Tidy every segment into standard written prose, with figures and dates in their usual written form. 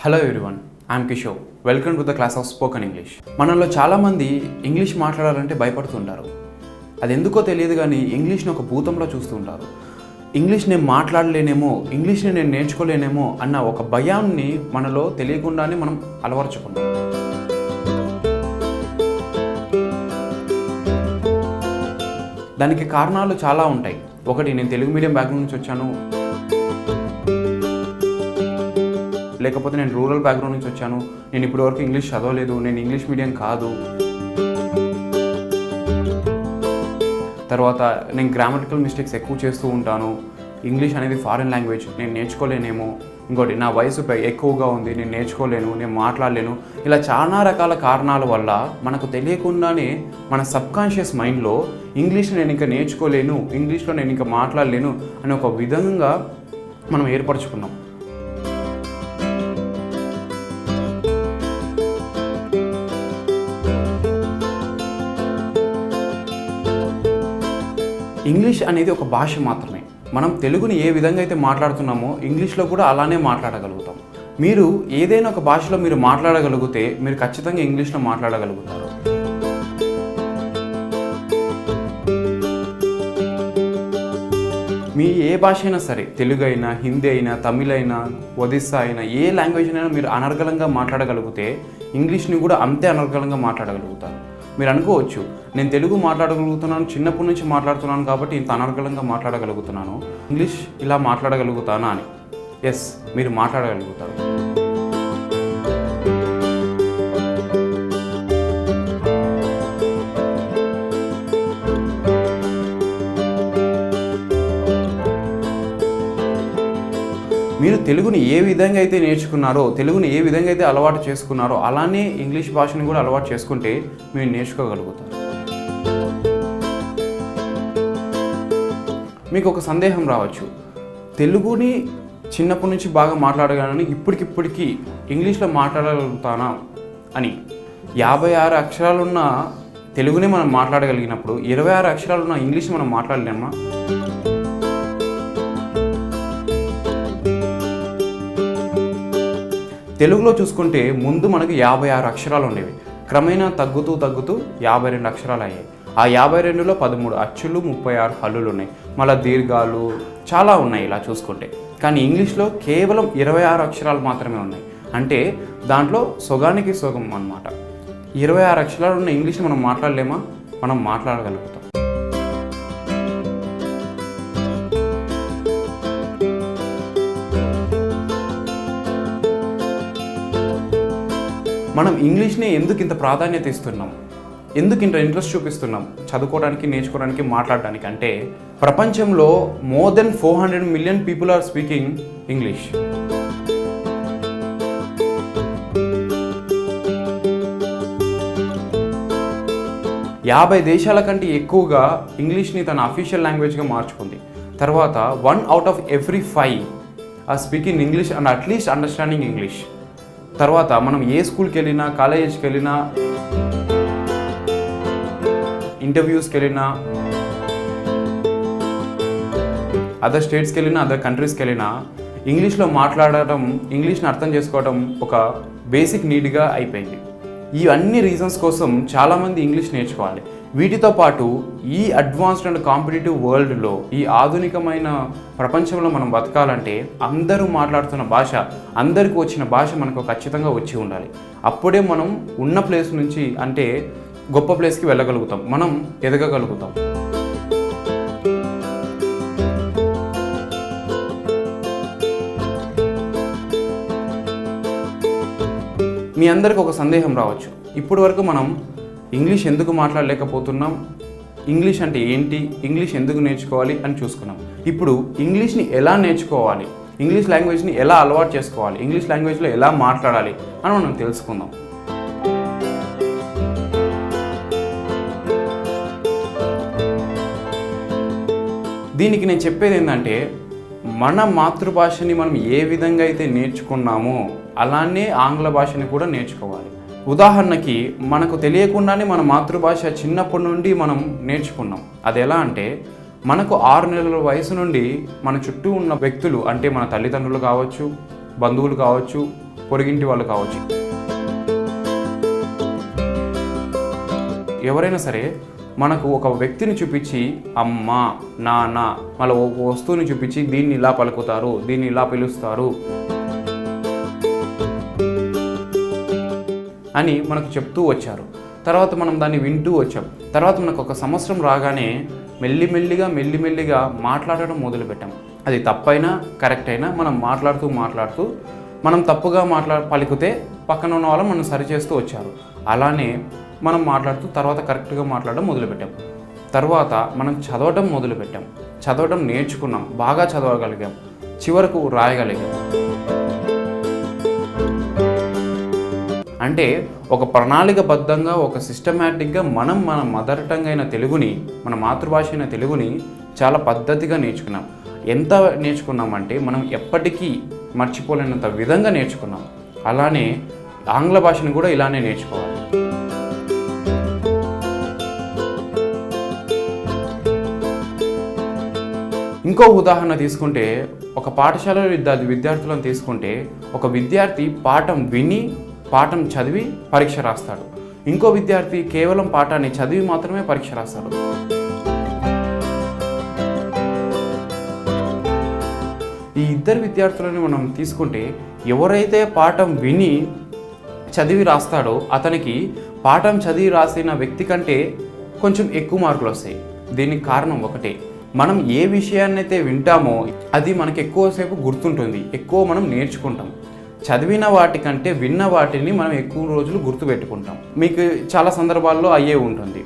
Hello everyone, I'm Kishore. Welcome to the class of spoken English. మనలో చాలామంది English మాట్లాడాలంటే భయపడుతుంటారు. అది ఎందుకో తెలియదు కానీ ఇంగ్లీష్ని ఒక భూతంలో చూస్తూ ఉంటారు. ఇంగ్లీష్ నేను మాట్లాడలేనేమో, ఇంగ్లీష్ని నేను నేర్చుకోలేనేమో అన్న ఒక భయాన్ని మనలో తెలియకుండానే మనం అలవర్చుకున్నాం. దానికి కారణాలు చాలా ఉంటాయి. ఒకటి, నేను తెలుగు మీడియం బ్యాక్గ్రౌండ్ నుంచి వచ్చాను, లేకపోతే నేను రూరల్ బ్యాక్గ్రౌండ్ నుంచి వచ్చాను, నేను ఇప్పటివరకు ఇంగ్లీష్ చదవలేదు, నేను ఇంగ్లీష్ మీడియం కాదు. తర్వాత నేను గ్రామటికల్ మిస్టేక్స్ ఎక్కువ చేస్తూ ఉంటాను, ఇంగ్లీష్ అనేది ఫారిన్ లాంగ్వేజ్, నేను నేర్చుకోలేనేమో. ఇంకోటి, నా వయసు ఎక్కువగా ఉంది, నేను నేర్చుకోలేను, నేను మాట్లాడలేను. ఇలా చాలా రకాల కారణాల వల్ల మనకు తెలియకుండానే మన సబ్కాన్షియస్ మైండ్లో ఇంగ్లీష్ నేను ఇంకా నేర్చుకోలేను, ఇంగ్లీష్లో నేను ఇంకా మాట్లాడలేను అని ఒక విధంగా మనం ఏర్పరచుకున్నాం. ఇంగ్లీష్ అనేది ఒక భాష మాత్రమే. మనం తెలుగుని ఏ విధంగా అయితే మాట్లాడుతున్నామో ఇంగ్లీష్లో కూడా అలానే మాట్లాడగలుగుతాం. మీరు ఏదైనా ఒక భాషలో మీరు మాట్లాడగలిగితే మీరు ఖచ్చితంగా ఇంగ్లీష్లో మాట్లాడగలుగుతారు. మీ ఏ భాష అయినా సరే, తెలుగు అయినా, హిందీ అయినా, తమిళ్ అయినా, ఒడిస్సా అయినా, ఏ లాంగ్వేజ్ అయినా మీరు అనర్గళంగా మాట్లాడగలిగితే ఇంగ్లీష్ని కూడా అంతే అనర్గళంగా మాట్లాడగలుగుతారు. మీరు అనుకోవచ్చు, నేను తెలుగు మాట్లాడగలుగుతున్నాను, చిన్నప్పటి నుంచి మాట్లాడుతున్నాను కాబట్టి ఇంత అనర్గళంగా మాట్లాడగలుగుతున్నాను, ఇంగ్లీష్ ఇలా మాట్లాడగలుగుతానా అని. ఎస్, మీరు మాట్లాడగలుగుతారు. మీరు తెలుగుని ఏ విధంగా అయితే నేర్చుకున్నారో, తెలుగుని ఏ విధంగా అయితే అలవాటు చేసుకున్నారో అలానే ఇంగ్లీష్ భాషని కూడా అలవాటు చేసుకుంటే మీరు నేర్చుకోగలుగుతారు. మీకు ఒక సందేహం రావచ్చు, తెలుగుని చిన్నప్పటి నుంచి బాగా మాట్లాడగలను, ఇప్పటికిప్పటికీ ఇంగ్లీష్లో మాట్లాడగలుగుతానా అని. 56 అక్షరాలున్న తెలుగుని మనం మాట్లాడగలిగినప్పుడు 26 అక్షరాలున్న ఇంగ్లీష్ మనం మాట్లాడలేమా? తెలుగులో చూసుకుంటే ముందు మనకు 56 అక్షరాలు ఉండేవి, క్రమేణా తగ్గుతూ 52 అక్షరాలు అయ్యాయి. ఆ 52లో 13 అచ్చులు, 36 హల్లులు ఉన్నాయి, మళ్ళీ దీర్ఘాలు చాలా ఉన్నాయి ఇలా చూసుకుంటే. కానీ ఇంగ్లీష్లో కేవలం 26 అక్షరాలు మాత్రమే ఉన్నాయి. అంటే దాంట్లో సగానికి సగం అన్నమాట. 26 అక్షరాలు ఉన్న ఇంగ్లీష్ మనం మాట్లాడలేమా? మనం మాట్లాడగలుగుతాం. మనం ఇంగ్లీష్ని ఎందుకు ఇంత ప్రాధాన్యత ఇస్తున్నాం, ఎందుకు ఇంత ఇంట్రెస్ట్ చూపిస్తున్నాం చదువుకోవడానికి, నేర్చుకోవడానికి, మాట్లాడడానికి అంటే ప్రపంచంలో more than 400 million people are speaking English. యాభై దేశాల కంటే ఎక్కువగా ఇంగ్లీష్ని తన అఫీషియల్ లాంగ్వేజ్గా మార్చుకుంది. తర్వాత 1 out of every 5 are speaking English and at least understanding English. తర్వాత మనం ఏ స్కూల్కి వెళ్ళినా, కాలేజెస్కి వెళ్ళినా, ఇంటర్వ్యూస్కి వెళ్ళినా, అదర్ స్టేట్స్కి వెళ్ళినా, అదర్ కంట్రీస్కి వెళ్ళినా ఇంగ్లీష్లో మాట్లాడటం, ఇంగ్లీష్ని అర్థం చేసుకోవడం ఒక బేసిక్ నీడ్గా అయిపోయింది. ఈ అన్ని రీజన్స్ కోసం చాలామంది ఇంగ్లీష్ నేర్చుకోవాలి. వీటితో పాటు ఈ అడ్వాన్స్డ్ అండ్ కాంపిటేటివ్ వరల్డ్లో, ఈ ఆధునికమైన ప్రపంచంలో మనం బతకాలంటే అందరూ మాట్లాడుతున్న భాష, అందరికీ వచ్చిన భాష మనకు ఖచ్చితంగా వచ్చి ఉండాలి. అప్పుడే మనం ఉన్న ప్లేస్ నుంచి అంటే గొప్ప ప్లేస్కి వెళ్ళగలుగుతాం, మనం ఎదగగలుగుతాం. మీ అందరికీ ఒక సందేహం రావచ్చు, ఇప్పటి వరకు మనం ఇంగ్లీష్ ఎందుకు మాట్లాడలేకపోతున్నాం, ఇంగ్లీష్ అంటే ఏంటి, ఇంగ్లీష్ ఎందుకు నేర్చుకోవాలి అని చూసుకున్నాం. ఇప్పుడు ఇంగ్లీష్ని ఎలా నేర్చుకోవాలి, ఇంగ్లీష్ లాంగ్వేజ్ని ఎలా అలవాటు చేసుకోవాలి, ఇంగ్లీష్ లాంగ్వేజ్లో ఎలా మాట్లాడాలి అని మనం తెలుసుకుందాం. దీనికి నేను చెప్పేది ఏంటంటే, మన మాతృభాషని మనం ఏ విధంగా అయితే నేర్చుకున్నామో అలానే ఆంగ్ల భాషని కూడా నేర్చుకోవాలి. ఉదాహరణకి మనకు తెలియకుండానే మన మాతృభాష చిన్నప్పటి నుండి మనం నేర్చుకున్నాం. అది ఎలా అంటే, మనకు 6 నెలల వయసు నుండి మన చుట్టూ ఉన్న వ్యక్తులు అంటే మన తల్లిదండ్రులు కావచ్చు, బంధువులు కావచ్చు, పొరుగింటి వాళ్ళు కావచ్చు, ఎవరైనా సరే మనకు ఒక వ్యక్తిని చూపించి అమ్మ, నాన్న, మళ్ళీ ఒక వస్తువుని చూపించి దీన్ని ఇలా పలుకుతారు, దీన్ని ఇలా పిలుస్తారు అని మనకు చెప్తూ వచ్చారు. తర్వాత మనం దాన్ని వింటూ వచ్చాం. తర్వాత మనకు ఒక సంవత్సరం రాగానే మెల్లిమెల్లిగా మాట్లాడడం మొదలుపెట్టాం. అది తప్పైనా కరెక్ట్ అయినా మనం మాట్లాడుతూ మనం తప్పుగా పలికితే పక్కన ఉన్న వాళ్ళు మనం సరిచేస్తూ వచ్చారు. అలానే మనం మాట్లాడుతూ తర్వాత కరెక్ట్గా మాట్లాడడం మొదలుపెట్టాం. తర్వాత మనం చదవడం మొదలుపెట్టాం. చదవడం నేర్చుకున్నాం, బాగా చదవగలిగాం, చివరకు రాయగలిగాం. అంటే ఒక ప్రణాళికబద్ధంగా, ఒక సిస్టమేటిక్గా మన మదర్ టంగ్ అయిన తెలుగుని, మన మాతృభాష అయిన తెలుగుని చాలా పద్ధతిగా నేర్చుకున్నాం. ఎంత నేర్చుకున్నామంటే మనం ఎప్పటికీ మర్చిపోలేనంత విధంగా నేర్చుకున్నాం. అలానే ఆంగ్ల భాషను కూడా ఇలానే నేర్చుకోవాలి. ఇంకో ఉదాహరణ తీసుకుంటే, ఒక పాఠశాలలో విద్యార్థులను తీసుకుంటే, ఒక విద్యార్థి పాఠం విని పాఠం చదివి పరీక్ష రాస్తాడు. ఇంకో విద్యార్థి కేవలం పాఠాన్ని చదివి మాత్రమే పరీక్ష రాస్తాడు. ఈ ఇద్దరు విద్యార్థులని మనం తీసుకుంటే, ఎవరైతే పాఠం విని చదివి రాస్తాడో అతనికి పాఠం చదివి రాసిన వ్యక్తి కంటే కొంచెం ఎక్కువ మార్కులు వస్తాయి. దీనికి కారణం ఒకటే, మనం ఏ విషయాన్నైతే వింటామో అది మనకి ఎక్కువసేపు గుర్తుంటుంది, ఎక్కువ మనం నేర్చుకుంటాం. చదివిన వాటికంటే విన్న వాటిని మనం ఎక్కువ రోజులు గుర్తుపెట్టుకుంటాం. మీకు చాలా సందర్భాల్లో అయ్యే ఉంటుంది.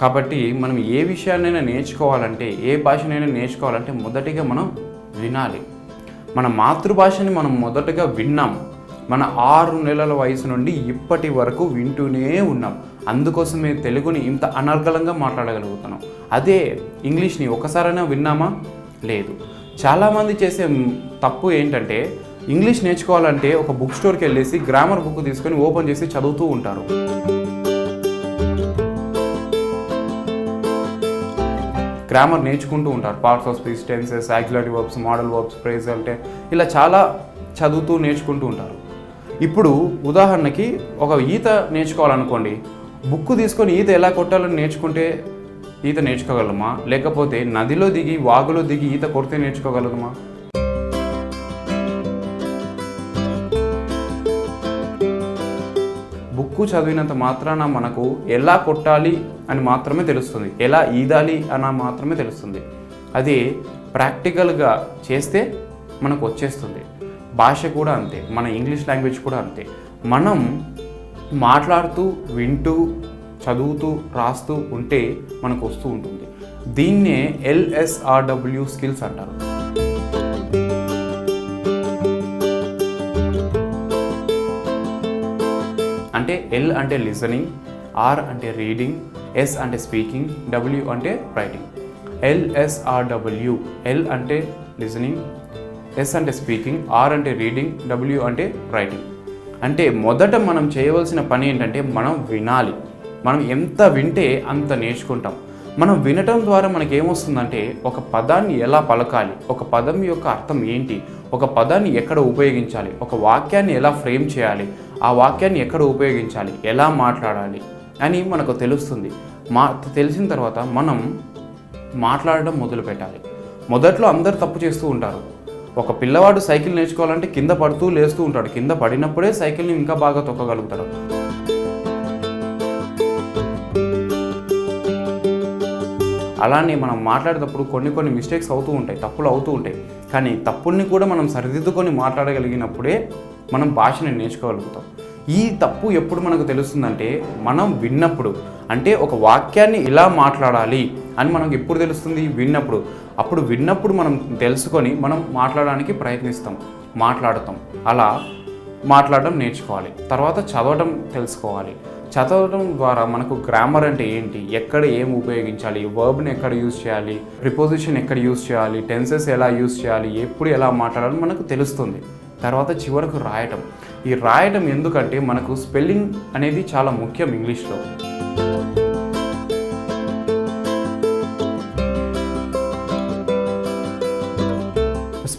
కాబట్టి మనం ఏ విషయాన్నైనా నేర్చుకోవాలంటే, ఏ భాషనైనా నేర్చుకోవాలంటే మొదటిగా మనం వినాలి. మన మాతృభాషని మనం మొదటగా విన్నాం. మన 6 నెలల వయసు నుండి ఇప్పటి వరకు వింటూనే ఉన్నాం. అందుకోసమే తెలుగుని ఇంత అనర్గళంగా మాట్లాడగలుగుతున్నాం. అదే ఇంగ్లీష్ని ఒకసారైనా విన్నామా? లేదు. చాలామంది చేసే తప్పు ఏంటంటే, ఇంగ్లీష్ నేర్చుకోవాలంటే ఒక బుక్ స్టోర్కి వెళ్ళేసి గ్రామర్ బుక్ తీసుకొని ఓపెన్ చేసి చదువుతూ ఉంటారు. గ్రామర్ నేర్చుకుంటూ ఉంటారు. Parts of speech, tenses, auxiliary verbs, modal verbs, phrasal tense, ఇలా చాలా చదువుతూ నేర్చుకుంటూ ఉంటారు. ఇప్పుడు ఉదాహరణకి ఒక ఈత నేర్చుకోవాలనుకోండి, బుక్ తీసుకొని ఈత ఎలా కొట్టాలని నేర్చుకుంటే ఈత నేర్చుకోగలమా? లేకపోతే నదిలో దిగి, వాగులో దిగి ఈత కొడితే నేర్చుకోగలమా? బుక్కు చదివినంత మాత్రాన మనకు ఎలా కొట్టాలి అని మాత్రమే తెలుస్తుంది, ఎలా ఈదాలి అని మాత్రమే తెలుస్తుంది. అది ప్రాక్టికల్గా చేస్తే మనకు వచ్చేస్తుంది. భాష కూడా అంతే, మన ఇంగ్లీష్ లాంగ్వేజ్ కూడా అంతే. మనం మాట్లాడుతూ, వింటూ, చదువుతూ, రాస్తూ ఉంటే మనకు వస్తూ ఉంటుంది. దీన్నే LSRW స్కిల్స్ అంటారు. అంటే L అంటే లిసనింగ్, R అంటే రీడింగ్, S అంటే స్పీకింగ్, W అంటే రైటింగ్. LSRW. L అంటే లిసనింగ్, S అంటే స్పీకింగ్, R అంటే రీడింగ్, W అంటే రైటింగ్. అంటే మొదట మనం చేయవలసిన పని ఏంటంటే, మనం వినాలి. మనం ఎంత వింటే అంత నేర్చుకుంటాం. మనం వినటం ద్వారా మనకి ఏమొస్తుందంటే, ఒక పదాన్ని ఎలా పలకాలి, ఒక పదం యొక్క అర్థం ఏంటి, ఒక పదాన్ని ఎక్కడ ఉపయోగించాలి, ఒక వాక్యాన్ని ఎలా ఫ్రేమ్ చేయాలి, ఆ వాక్యాన్ని ఎక్కడ ఉపయోగించాలి, ఎలా మాట్లాడాలి అని మనకు తెలుస్తుంది. తెలిసిన తర్వాత మనం మాట్లాడడం మొదలు పెట్టాలి. మొదట్లో అందరు తప్పు చేస్తూ ఉంటారు. ఒక పిల్లవాడు సైకిల్ నేర్చుకోవాలంటే కింద పడుతూ లేస్తూ ఉంటాడు. కింద పడినప్పుడే సైకిల్ని ఇంకా బాగా తొక్కగలుగుతాడు. అలానే మనం మాట్లాడేటప్పుడు కొన్ని మిస్టేక్స్ అవుతూ ఉంటాయి, తప్పులు అవుతూ ఉంటాయి. కానీ తప్పుల్ని కూడా మనం సరిదిద్దుకొని మాట్లాడగలిగినప్పుడే మనం భాషని నేర్చుకోగలుగుతాం. ఈ తప్పు ఎప్పుడు మనకు తెలుస్తుందంటే, మనం విన్నప్పుడు. అంటే ఒక వాక్యాన్ని ఇలా మాట్లాడాలి అని మనకు ఎప్పుడు తెలుస్తుంది? విన్నప్పుడు. అప్పుడు విన్నప్పుడు మనం తెలుసుకొని మనం మాట్లాడడానికి ప్రయత్నిస్తాం, మాట్లాడతాం. అలా మాట్లాడడం నేర్చుకోవాలి. తర్వాత చదవడం తెలుసుకోవాలి. చదవడం ద్వారా మనకు గ్రామర్ అంటే ఏంటి, ఎక్కడ ఏం ఉపయోగించాలి, వర్బ్ని ఎక్కడ యూజ్ చేయాలి, ప్రిపోజిషన్ ఎక్కడ యూజ్ చేయాలి, టెన్సెస్ ఎలా యూజ్ చేయాలి, ఎప్పుడు ఎలా మాట్లాడాలి మనకు తెలుస్తుంది. తర్వాత చివరకు రాయటం. ఈ రాయటం ఎందుకంటే మనకు స్పెల్లింగ్ అనేది చాలా ముఖ్యం ఇంగ్లీష్లో.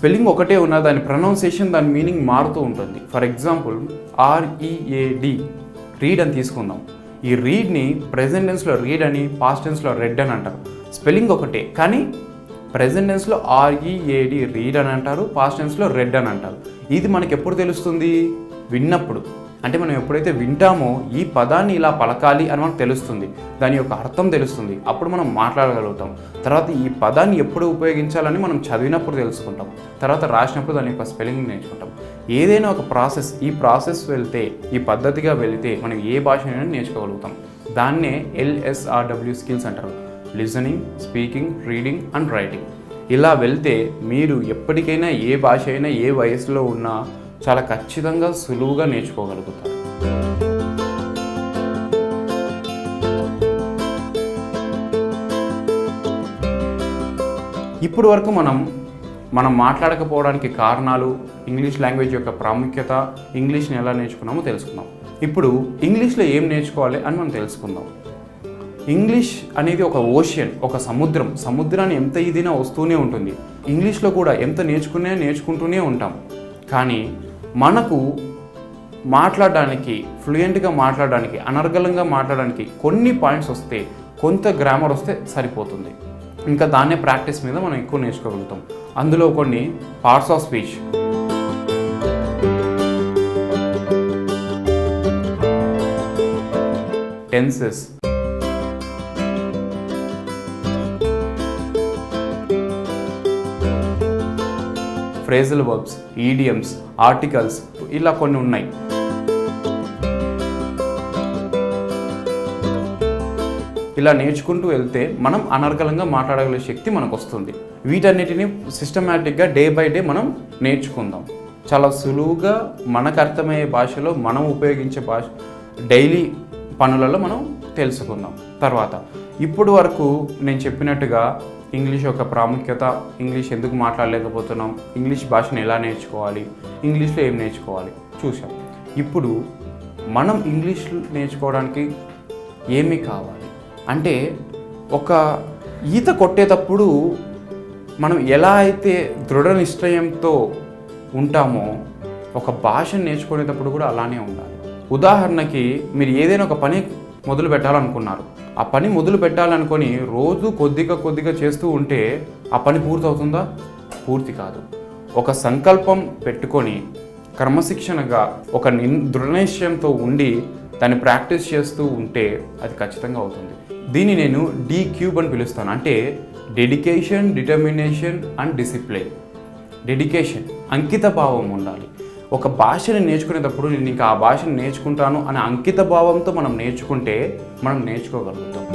స్పెల్లింగ్ ఒకటే ఉన్న దాని ప్రొనౌన్సియేషన్ దాని మీనింగ్ మారుతూ ఉంటుంది. ఫర్ ఎగ్జాంపుల్ READ రీడ్ అని తీసుకుందాం. ఈ రీడ్ని ప్రెజెంట్ టెన్స్లో రీడ్ అని, పాస్ట్ టెన్స్లో రెడ్ అని అంటారు. స్పెల్లింగ్ ఒకటే కానీ ప్రెజెంట్ టెన్స్లో READ రీడ్ అని అంటారు, పాస్ట్ టెన్స్లో రెడ్ అని అంటారు. ఇది మనకి ఎప్పుడు తెలుస్తుంది? విన్నప్పుడు. అంటే మనం ఎప్పుడైతే వింటామో ఈ పదాన్ని ఇలా పలకాలి అని మనకు తెలుస్తుంది, దాని యొక్క అర్థం తెలుస్తుంది, అప్పుడు మనం మాట్లాడగలుగుతాం. తర్వాత ఈ పదాన్ని ఎప్పుడు ఉపయోగించాలని మనం చదివినప్పుడు తెలుసుకుంటాం, తర్వాత రాసినప్పుడు దాని యొక్క స్పెల్లింగ్ నేర్చుకుంటాం. ఏదైనా ఒక ప్రాసెస్, ఈ ప్రాసెస్ వెళ్తే, ఈ పద్ధతిగా వెళితే మనం ఏ భాషనైనా నేర్చుకోగలుగుతాం. దాన్నే LSRW స్కిల్స్ అంటారు. Listening, speaking, reading and writing. ఇలా వెళ్తే మీరు ఎప్పటికైనా ఏ భాష అయినా ఏ వయసులో ఉన్నా చాలా ఖచ్చితంగా సులువుగా నేర్చుకోగలుగుతారు. ఇప్పుడు వరకు మనం మాట్లాడకపోవడానికి కారణాలు, ఇంగ్లీష్ లాంగ్వేజ్ యొక్క ప్రాముఖ్యత, ఇంగ్లీష్ని ఎలా నేర్చుకున్నామో తెలుసుకుందాం. ఇప్పుడు ఇంగ్లీష్లో ఏం నేర్చుకోవాలి అని మనం తెలుసుకుందాం. ఇంగ్లీష్ అనేది ఒక ఓషన్, ఒక సముద్రాన్ని ఎంత ఇదినా వస్తూనే ఉంటుంది. ఇంగ్లీష్లో కూడా ఎంత నేర్చుకుంటూనే ఉంటాం. కానీ మనకు మాట్లాడడానికి, ఫ్లూయెంట్గా మాట్లాడడానికి, అనర్గళంగా మాట్లాడడానికి కొన్ని పాయింట్స్ వస్తే, కొంత గ్రామర్ వస్తే సరిపోతుంది. ఇంకా దాన్నే ప్రాక్టీస్ మీద మనం ఎక్కువ నేర్చుకోగలుగుతాం. అందులో కొన్ని parts of speech, tenses, phrasal verbs, idioms, articles, ఇలా కొన్ని ఉన్నాయి. ఇలా నేర్చుకుంటూ వెళ్తే మనం అనర్గళంగా మాట్లాడగలిగే శక్తి మనకు వస్తుంది. వీటన్నిటిని సిస్టమేటిక్గా డే బై డే మనం నేర్చుకుందాం. చాలా సులువుగా మనకు అర్థమయ్యే భాషలో మనం ఉపయోగించే భాష డైలీ పనులలో మనం తెలుసుకుందాం. తర్వాత ఇప్పుడు వరకు నేను చెప్పినట్టుగా ఇంగ్లీష్ యొక్క ప్రాముఖ్యత, ఇంగ్లీష్ ఎందుకు మాట్లాడలేకపోతున్నాం, ఇంగ్లీష్ భాషను ఎలా నేర్చుకోవాలి, ఇంగ్లీష్లో ఏం నేర్చుకోవాలి చూసాం. ఇప్పుడు మనం ఇంగ్లీష్ నేర్చుకోవడానికి ఏమి కావాలి అంటే, ఒక ఈత కొట్టేటప్పుడు మనం ఎలా అయితే దృఢ నిశ్చయంతో ఉంటామో ఒక భాషను నేర్చుకునేటప్పుడు కూడా అలానే ఉండాలి. ఉదాహరణకి మీరు ఏదైనా ఒక పని మొదలు పెట్టాలనుకున్నారు. ఆ పని మొదలు పెట్టాలనుకొని రోజు కొద్దిగా చేస్తూ ఉంటే ఆ పని పూర్తవుతుందా? పూర్తి కాదు. ఒక సంకల్పం పెట్టుకొని క్రమశిక్షణగా ఒక దృఢనిశ్చయంతో ఉండి దాన్ని ప్రాక్టీస్ చేస్తూ ఉంటే అది ఖచ్చితంగా అవుతుంది. దీన్ని నేను DCUBE అని పిలుస్తాను. అంటే dedication, determination and discipline. Dedication, అంకిత భావం ఉండాలి. ఒక భాషని నేర్చుకునేటప్పుడు నేను ఇంకా ఆ భాషను నేర్చుకుంటాను అనే అంకిత భావంతో మనం నేర్చుకుంటే మనం నేర్చుకోగలుగుతాం.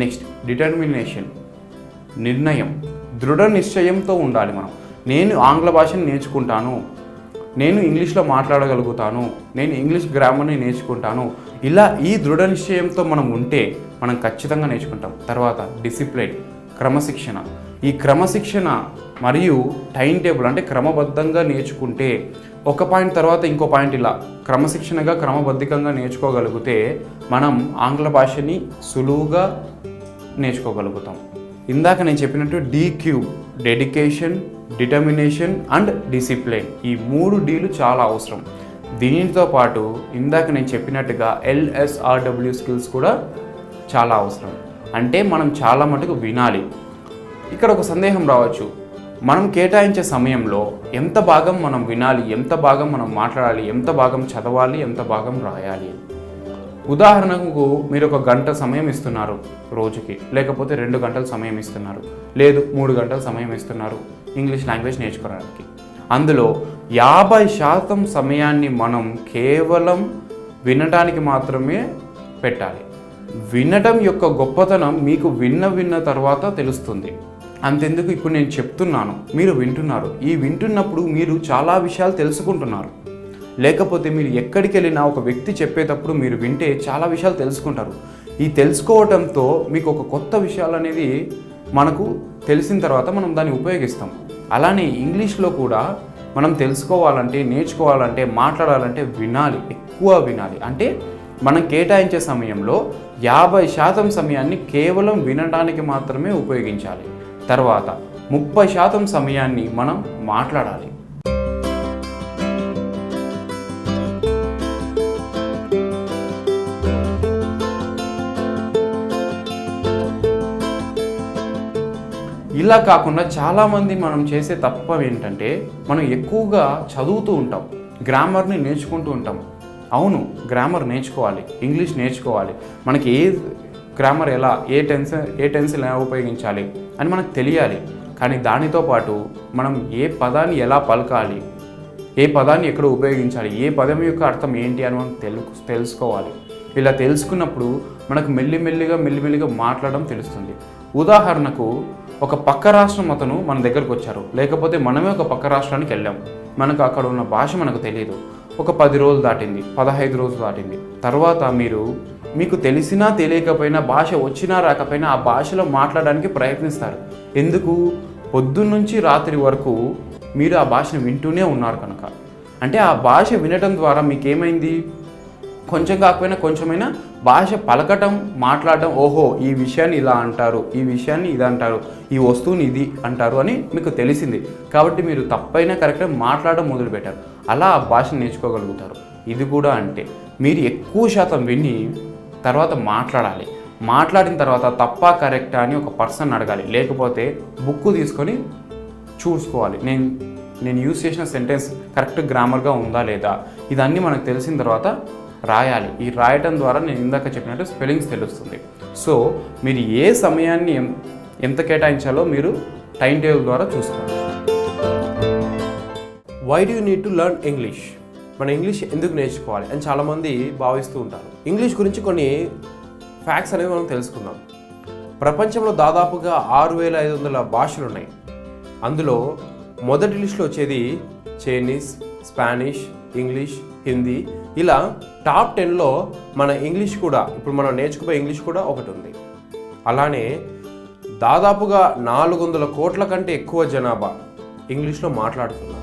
నెక్స్ట్ డిటర్మినేషన్, నిర్ణయం, దృఢ నిశ్చయంతో ఉండాలి. నేను ఆంగ్ల భాషను నేర్చుకుంటాను, నేను ఇంగ్లీష్లో మాట్లాడగలుగుతాను, నేను ఇంగ్లీష్ గ్రామర్ని నేర్చుకుంటాను, ఇలా ఈ దృఢ నిశ్చయంతో మనం ఉంటే మనం ఖచ్చితంగా నేర్చుకుంటాం. తర్వాత డిసిప్లిన్, క్రమశిక్షణ. ఈ క్రమశిక్షణ మరియు టైం టేబుల్, అంటే క్రమబద్ధంగా నేర్చుకుంటే ఒక పాయింట్ తర్వాత ఇంకో పాయింట్ ఇలా క్రమశిక్షణగా క్రమబద్ధంగా నేర్చుకోగలిగితే మనం ఆంగ్ల భాషని సులువుగా నేర్చుకోగలుగుతాం. ఇందాక నేను చెప్పినట్టు DCUBE, dedication, determination and discipline, ఈ 3 Dలు చాలా అవసరం. దీనితో పాటు ఇందాక నేను చెప్పినట్టుగా LSRW స్కిల్స్ కూడా చాలా అవసరం. అంటే మనం చాలా మటుకు వినాలి. ఇక్కడ ఒక సందేహం రావచ్చు, మనం కేటాయించే సమయంలో ఎంత భాగం మనం వినాలి, ఎంత భాగం మనం మాట్లాడాలి, ఎంత భాగం చదవాలి, ఎంత భాగం రాయాలి. ఉదాహరణకు మీరు 1 గంట సమయం ఇస్తున్నారు రోజుకి, లేకపోతే 2 గంటల సమయం ఇస్తున్నారు, లేదు 3 గంటల సమయం ఇస్తున్నారు ఇంగ్లీష్ లాంగ్వేజ్ నేర్చుకోవడానికి. అందులో 50% సమయాన్ని మనం కేవలం వినడానికి మాత్రమే పెట్టాలి. వినడం యొక్క గొప్పతనం మీకు విన్న తర్వాత తెలుస్తుంది. అంతెందుకు, ఇప్పుడు నేను చెప్తున్నాను, మీరు వింటున్నారు. ఈ వింటున్నప్పుడు మీరు చాలా విషయాలు తెలుసుకుంటున్నారు. లేకపోతే మీరు ఎక్కడికి వెళ్ళినా ఒక వ్యక్తి చెప్పేటప్పుడు మీరు వింటే చాలా విషయాలు తెలుసుకుంటారు. ఈ తెలుసుకోవడంతో మీకు ఒక కొత్త విషయాలు అనేది మనకు తెలిసిన తర్వాత మనం దాన్ని ఉపయోగిస్తాం. అలానే ఇంగ్లీష్లో కూడా మనం తెలుసుకోవాలంటే, నేర్చుకోవాలంటే, మాట్లాడాలంటే వినాలి, ఎక్కువ వినాలి. అంటే మనం కేటాయించే సమయంలో 50% సమయాన్ని కేవలం వినడానికి మాత్రమే ఉపయోగించాలి. తర్వాత 30% సమయాన్ని మనం మాట్లాడాలి. ఇలా కాకుండా చాలామంది మనం చేసే తప్ప ఏంటంటే మనం ఎక్కువగా చదువుతూ ఉంటాం, గ్రామర్ని నేర్చుకుంటూ ఉంటాం. అవును, గ్రామర్ నేర్చుకోవాలి, ఇంగ్లీష్ నేర్చుకోవాలి. మనకి గ్రామర్ ఎలా, ఏ టెన్స్ ఎలా ఉపయోగించాలి అని మనకు తెలియాలి. కానీ దానితో పాటు మనం ఏ పదాన్ని ఎలా పలకాలి, ఏ పదాన్ని ఎక్కడ ఉపయోగించాలి, ఏ పదం యొక్క అర్థం ఏంటి అని మనం తెలుసుకోవాలి. ఇలా తెలుసుకున్నప్పుడు మనకు మెల్లిమెల్లిగా మాట్లాడడం తెలుస్తుంది. ఉదాహరణకు ఒక పక్క రాష్ట్రం అతను మన దగ్గరకు వచ్చారు, లేకపోతే మనమే ఒక పక్క రాష్ట్రానికి వెళ్ళాం, మనకు అక్కడ ఉన్న భాష మనకు తెలియదు. ఒక 10 రోజులు దాటింది, 15 రోజులు దాటింది, తర్వాత మీకు తెలిసినా తెలియకపోయినా, భాష వచ్చినా రాకపోయినా ఆ భాషలో మాట్లాడడానికి ప్రయత్నిస్తారు. ఎందుకు? పొద్దున్నుంచి రాత్రి వరకు మీరు ఆ భాషను వింటూనే ఉన్నారు కనుక. అంటే ఆ భాష వినటం ద్వారా మీకేమైంది? కొంచెం కాకపోయినా కొంచెమైనా భాష పలకటం, మాట్లాడటం, ఓహో ఈ విషయాన్ని ఇలా అంటారు, ఈ విషయాన్ని ఇది అంటారు, ఈ వస్తువుని ఇది అంటారు అని మీకు తెలిసింది. కాబట్టి మీరు తప్పైనా కరెక్ట్గా మాట్లాడడం మొదలుపెట్టారు. అలా ఆ భాషను నేర్చుకోగలుగుతారు. ఇది కూడా అంటే మీరు ఎక్కువ శాతం విని తర్వాత మాట్లాడాలి. మాట్లాడిన తర్వాత తప్పా కరెక్టా అని ఒక పర్సన్ అడగాలి, లేకపోతే బుక్ తీసుకొని చూసుకోవాలి. నేను యూజ్ చేసిన సెంటెన్స్ కరెక్ట్ గ్రామర్గా ఉందా లేదా, ఇదన్నీ మనకు తెలిసిన తర్వాత రాయాలి. ఈ రాయటం ద్వారా నేను ఇందాక చెప్పినట్టు స్పెల్లింగ్స్ తెలుస్తుంది. సో మీరు ఏ సమయాన్ని ఎంత కేటాయించాలో మీరు టైం టేబుల్ ద్వారా చూసుకోవాలి. Why do you need to learn English? మన ఇంగ్లీష్ ఎందుకు నేర్చుకోవాలి అని చాలామంది భావిస్తూ ఉంటారు. ఇంగ్లీష్ గురించి కొన్ని ఫ్యాక్ట్స్ అనేవి మనం తెలుసుకుందాం. ప్రపంచంలో దాదాపుగా 6500 భాషలు ఉన్నాయి. అందులో మొదటి లిస్టులో వచ్చేది చైనీస్, స్పానిష్, ఇంగ్లీష్, హిందీ. ఇలా టాప్ 10లో మన ఇంగ్లీష్ కూడా, ఇప్పుడు మనం నేర్చుకుపోయే ఇంగ్లీష్ కూడా ఒకటి ఉంది. అలానే దాదాపుగా 400 కోట్ల కంటే ఎక్కువ జనాభా ఇంగ్లీష్లో మాట్లాడుతున్నారు.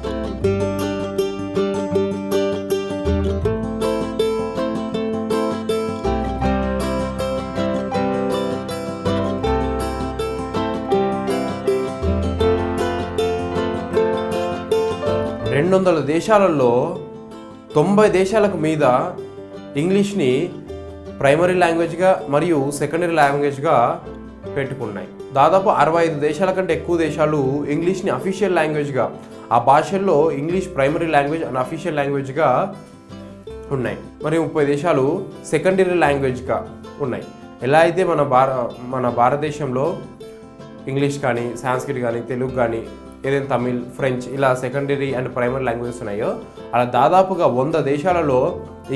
దేశాలలో 90 దేశాలకు మీద ఇంగ్లీష్ని ప్రైమరీ లాంగ్వేజ్గా మరియు సెకండరీ లాంగ్వేజ్గా పెట్టుకున్నాయి. దాదాపు 65 దేశాల కంటే ఎక్కువ దేశాలు ఇంగ్లీష్ని అఫీషియల్ లాంగ్వేజ్గా, ఆ భాషల్లో English primary language and official లాంగ్వేజ్గా ఉన్నాయి. మరియు 30 దేశాలు సెకండరీ లాంగ్వేజ్గా ఉన్నాయి. ఎలా అయితే మన భారతదేశంలో ఇంగ్లీష్ కానీ, సాంస్క్రిట్ కానీ, తెలుగు కానీ, ఏదైనా తమిళ్, ఫ్రెంచ్ ఇలా సెకండరీ అండ్ ప్రైమరీ లాంగ్వేజెస్ ఉన్నాయో, అలా దాదాపుగా 100 దేశాలలో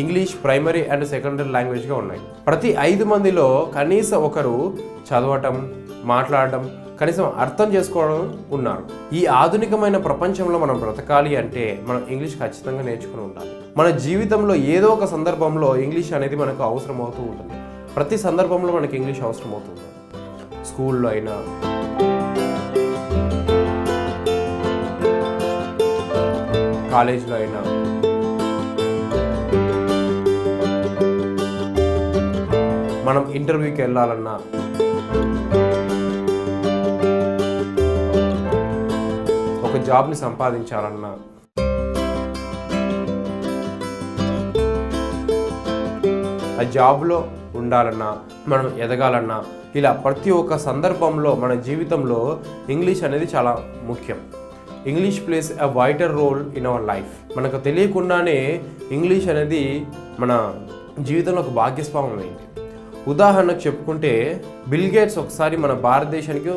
ఇంగ్లీష్ ప్రైమరీ అండ్ సెకండరీ లాంగ్వేజ్గా ఉన్నాయి. ప్రతి 5 మందిలో కనీసం ఒకరు చదవటం, మాట్లాడటం, కనీసం అర్థం చేసుకోవడం ఉన్నారు. ఈ ఆధునికమైన ప్రపంచంలో మనం బ్రతకాలి అంటే మనం ఇంగ్లీష్ ఖచ్చితంగా నేర్చుకుని ఉండాలి. మన జీవితంలో ఏదో ఒక సందర్భంలో ఇంగ్లీష్ అనేది మనకు అవసరం అవుతూ ఉంటుంది. ప్రతి సందర్భంలో మనకి ఇంగ్లీష్ అవసరం అవుతుంది. స్కూల్లో అయినా, కాలేజ్లో అయినా, మనం ఇంటర్వ్యూకి వెళ్ళాలన్నా, ఒక జాబ్ని సంపాదించాలన్నా, ఆ జాబ్లో ఉండాలన్నా, మనం ఎదగాలన్నా, ఇలా ప్రతి ఒక్క సందర్భంలో మన జీవితంలో ఇంగ్లీష్ అనేది చాలా ముఖ్యం. English plays a vital role in our life. మనకు తెలియకుండానే ఇంగ్లీష్ అనేది మన జీవితంలో ఒక భాగ్యస్వామ్యం అయింది. ఉదాహరణకు చెప్పుకుంటే, బిల్ గేట్స్ ఒకసారి మన భారతదేశానికి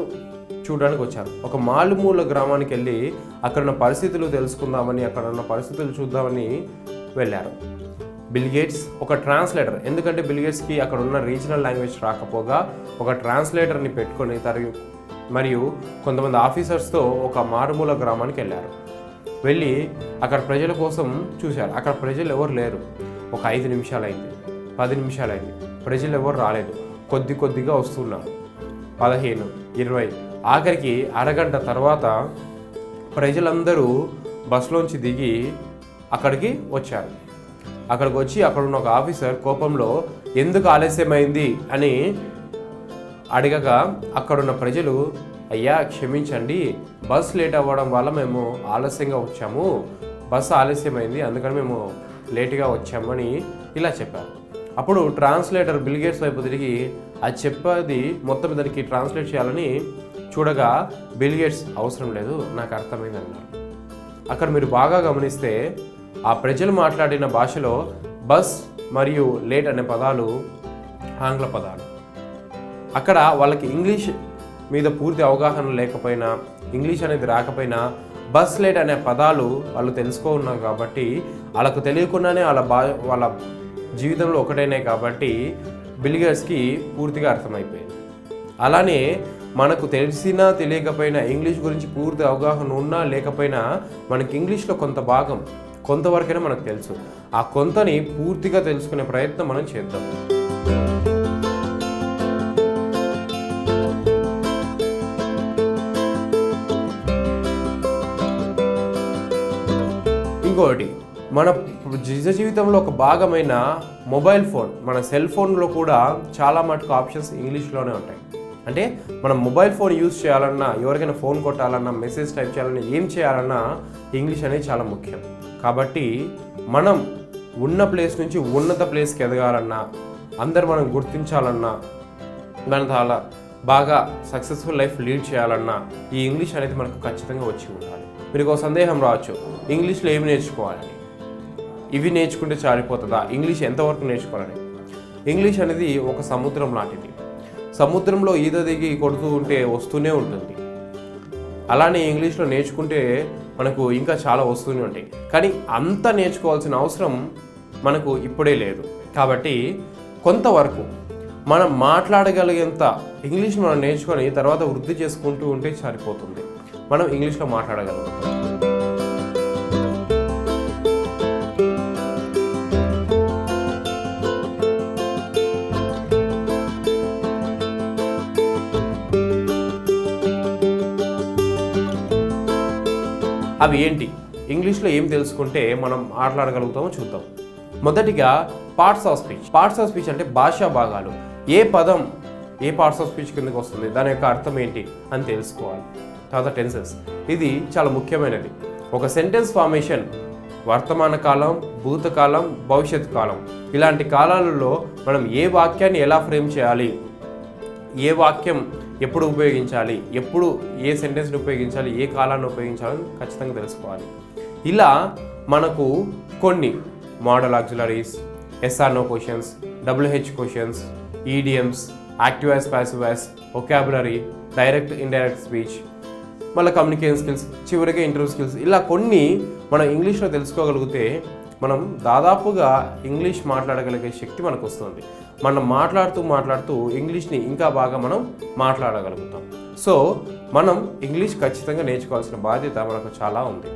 చూడడానికి వచ్చారు. ఒక మారుమూల గ్రామానికి వెళ్ళి అక్కడ ఉన్న పరిస్థితులు తెలుసుకుందామని, అక్కడ ఉన్న పరిస్థితులు చూద్దామని వెళ్ళారు. బిల్ గేట్స్ ఒక ట్రాన్స్లేటర్, ఎందుకంటే బిల్ గేట్స్కి అక్కడ ఉన్న రీజనల్ లాంగ్వేజ్ రాకపోగా ఒక ట్రాన్స్లేటర్ని పెట్టుకొని మరియు కొంతమంది ఆఫీసర్స్తో ఒక మారుమూల గ్రామానికి వెళ్ళారు. వెళ్ళి అక్కడ ప్రజల కోసం చూశారు. అక్కడ ప్రజలు ఎవరు లేరు. ఒక 5 నిమిషాలు అయింది, 10 నిమిషాలు అయింది, ప్రజలు ఎవరు రాలేదు. కొద్దిగా వస్తున్నారు. 15, 20, ఆఖరికి అరగంట తర్వాత ప్రజలందరూ బస్సులోంచి దిగి అక్కడికి వచ్చారు. అక్కడికి వచ్చి అక్కడ ఉన్న ఒక ఆఫీసర్ కోపంలో ఎందుకు ఆలస్యమైంది అని అడగగా అక్కడున్న ప్రజలు, అయ్యా క్షమించండి, బస్ లేట్ అవ్వడం వల్ల మేము ఆలస్యంగా వచ్చాము, బస్సు ఆలస్యమైంది అందుకని మేము లేటుగా వచ్చామని ఇలా చెప్పారు. అప్పుడు ట్రాన్స్లేటర్ బిల్ గేట్స్ వైపు తిరిగి అది చెప్పేది మొత్తం దానికి ట్రాన్స్లేట్ చేయాలని చూడగా బిల్ గేట్స్ అవసరం లేదు, నాకు అర్థమైంది అన్నారు. అక్కడ మీరు బాగా గమనిస్తే ఆ ప్రజలు మాట్లాడిన భాషలో బస్ మరియు లేట్ అనే పదాలు ఆంగ్ల పదాలు. అక్కడ వాళ్ళకి ఇంగ్లీష్ మీద పూర్తి అవగాహన లేకపోయినా, ఇంగ్లీష్ అనేది రాకపోయినా బస్ లేట్ అనే పదాలు వాళ్ళు తెలుసుకున్నారు కాబట్టి వాళ్ళకు తెలియకుండానే వాళ్ళ జీవితంలో ఒకటైనాయి కాబట్టి బిల్ గేట్స్కి పూర్తిగా అర్థమైపోయింది. అలానే మనకు తెలిసినా తెలియకపోయినా ఇంగ్లీష్ గురించి పూర్తి అవగాహన ఉన్నా లేకపోయినా మనకి ఇంగ్లీష్లో కొంత భాగం కొంతవరకైనా మనకు తెలుసు. ఆ కొంతని పూర్తిగా తెలుసుకునే ప్రయత్నం మనం చేద్దాం. ఇంకోటి, మన నిజ జీవితంలో ఒక భాగమైన మొబైల్ ఫోన్, మన సెల్ ఫోన్లో కూడా చాలా మటుకు ఆప్షన్స్ ఇంగ్లీష్లోనే ఉంటాయి. అంటే మనం మొబైల్ ఫోన్ యూజ్ చేయాలన్నా, ఎవరికైనా ఫోన్ కొట్టాలన్నా, మెసేజ్ టైప్ చేయాలన్నా, ఏం చేయాలన్నా ఇంగ్లీష్ అనేది చాలా ముఖ్యం. కాబట్టి మనం ఉన్న ప్లేస్ నుంచి ఉన్నత ప్లేస్కి ఎదగాలన్నా, అందరు మనం గుర్తించాలన్నా, మనం చాలా బాగా సక్సెస్ఫుల్ లైఫ్ లీడ్ చేయాలన్నా ఈ ఇంగ్లీష్ అనేది మనకు ఖచ్చితంగా వచ్చి ఉండాలి. మీకు ఒక సందేహం రావచ్చు, ఇంగ్లీష్లో ఏమి నేర్చుకోవాలని, ఇవి నేర్చుకుంటే చాలిపోతుందా, ఇంగ్లీష్ ఎంతవరకు నేర్చుకోవాలని. ఇంగ్లీష్ అనేది ఒక సముద్రం లాంటిది. సముద్రంలో ఈత దిగి కొడుతూ ఉంటే వస్తూనే ఉంటుంది. అలానే ఇంగ్లీష్లో నేర్చుకుంటే మనకు ఇంకా చాలా వస్తూనే ఉంటాయి. కానీ అంత నేర్చుకోవాల్సిన అవసరం మనకు ఇప్పుడే లేదు. కాబట్టి కొంతవరకు మనం మాట్లాడగలిగేంత ఇంగ్లీష్ మనం నేర్చుకొని తర్వాత వృద్ధి చేసుకుంటూ ఉంటే సరిపోతుంది. మనం ఇంగ్లీష్లో మాట్లాడగలుగుతాం. అవి ఏంటి, ఇంగ్లీష్లో ఏం తెలుసుకుంటే మనం మాట్లాడగలుగుతామో చూద్దాం. మొదటిగా parts of speech. Parts of speech అంటే భాషా భాగాలు. ఏ పదం ఏ పార్ట్స్ ఆఫ్ స్పీచ్ కిందకి వస్తుంది, దాని యొక్క అర్థం ఏంటి అని తెలుసుకోవాలి. తర్వాత టెన్సెస్, ఇది చాలా ముఖ్యమైనది. ఒక సెంటెన్స్ ఫార్మేషన్ వర్తమాన కాలం, భూతకాలం, భవిష్యత్ కాలం, ఇలాంటి కాలాలలో మనం ఏ వాక్యాన్ని ఎలా ఫ్రేమ్ చేయాలి, ఏ వాక్యం ఎప్పుడు ఉపయోగించాలి, ఎప్పుడు ఏ సెంటెన్స్ని ఉపయోగించాలి, ఏ కాలాన్ని ఉపయోగించాలని ఖచ్చితంగా తెలుసుకోవాలి. ఇలా మనకు కొన్ని modal auxiliaries, yes or no questions, WH questions, idioms, active voice, passive voice, vocabulary, direct indirect speech, మళ్ళీ కమ్యూనికేషన్ స్కిల్స్, చివరిగా ఇంటర్వ్యూ స్కిల్స్, ఇలా కొన్ని మనం ఇంగ్లీష్లో తెలుసుకోగలిగితే మనం దాదాపుగా ఇంగ్లీష్ మాట్లాడగలిగే శక్తి మనకు వస్తుంది. మనం మాట్లాడుతూ ఇంగ్లీష్ని ఇంకా బాగా మనం మాట్లాడగలుగుతాం. సో మనం ఇంగ్లీష్ ఖచ్చితంగా నేర్చుకోవాల్సిన బాధ్యత మనకు చాలా ఉంది.